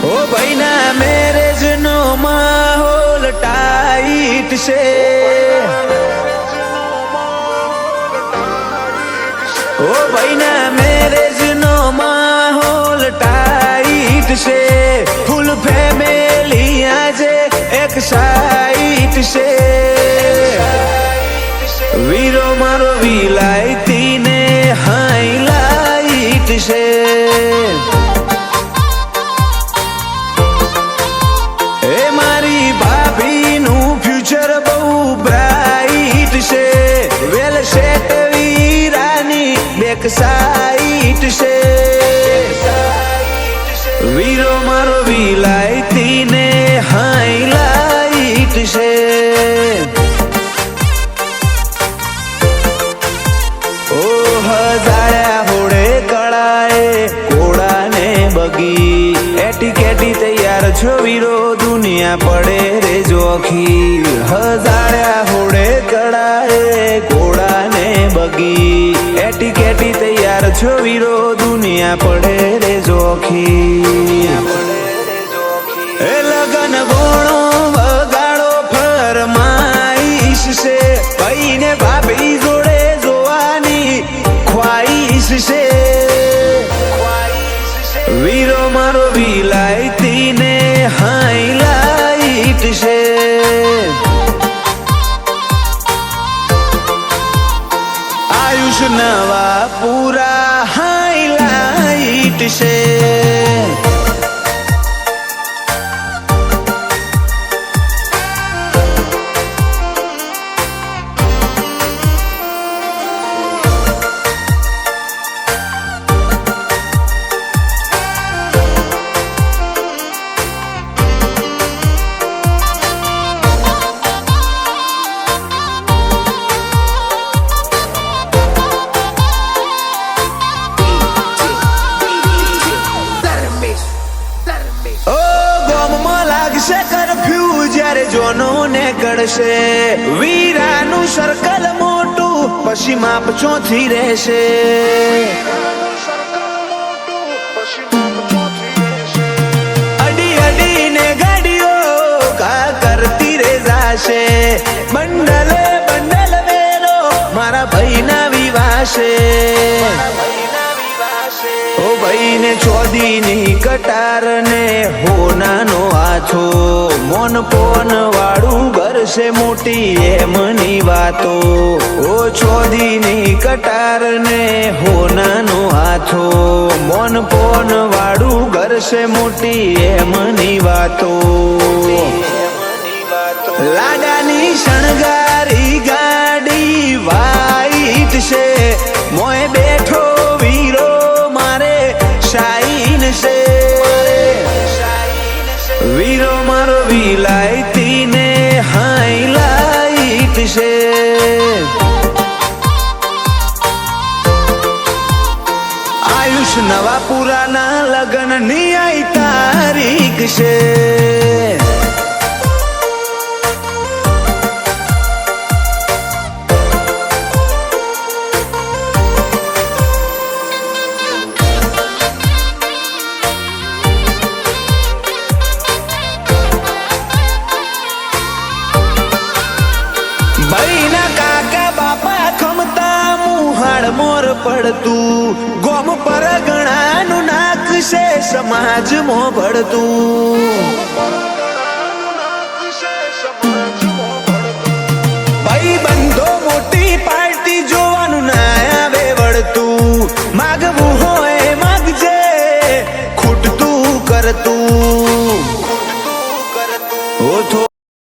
ओ भाई ना marriage no माहौल टाइट से, ओ भाई ना मैरिज नो माहौल टाइट से, फुल फैमिली आज एक साइट से, वीरो मारो विलायती ने हाईलाइट से, ए मारी भाभी नु फ्यूचर बहु ब्राइट से, वेल सेट वीरानी बेक साइट से, वीरो मारो विलायती ने हाईलाइट से, ओ हजारा होड़े कड़ाए कोड़ा ने बगी, एटी केटी तैयार छो वीरो दुनिया पड़े रे जोखी, हजारा होड़े कड़ाए कोड़ा ने बगी, एटी केटी तैयार छो वीरो दुनिया पड़े रे जोखी, ए लगन गोणो वगाड़ो फरमाइश से, भाई ने भाभी जोड़े जोवानी ख्वाइश से, वीरो मारो विलायती ने हाईलाइट से, आयुष नवा पूरा हाईलाइट से, જ્યારે જોનો ને કડશે વીરાનું સર્કલ મોટું પછી માપ ચોથી રહેશે, અડી અડી ને ગાડીઓ કા કરતી રે જાશે, બંડલ બંડલ વેરો મારા ભાઈના વિવાસે, ओ भाई ने चौदी नी कटार ने होनानो आछो, मोन पोन वाड़ू घर से मोटी एमनी वातो, ओ चौदी नी कटार ने होनानो आछो, मोन पोन वाड़ू घर से मोटी एमनी वातो, लाडानी शणगारी गाड़ी वाइट से, मोए बैठो वीरो शाइन से, वीरो मारो विलायती ने हाईलाइट से, आयुष नवा पुराना लगन नी आई तारीख से, भाईना काका बापा खमता मुहाड़ मोर पड़तू, गोम पर गणानु नाक से समाज मो बढ़तू।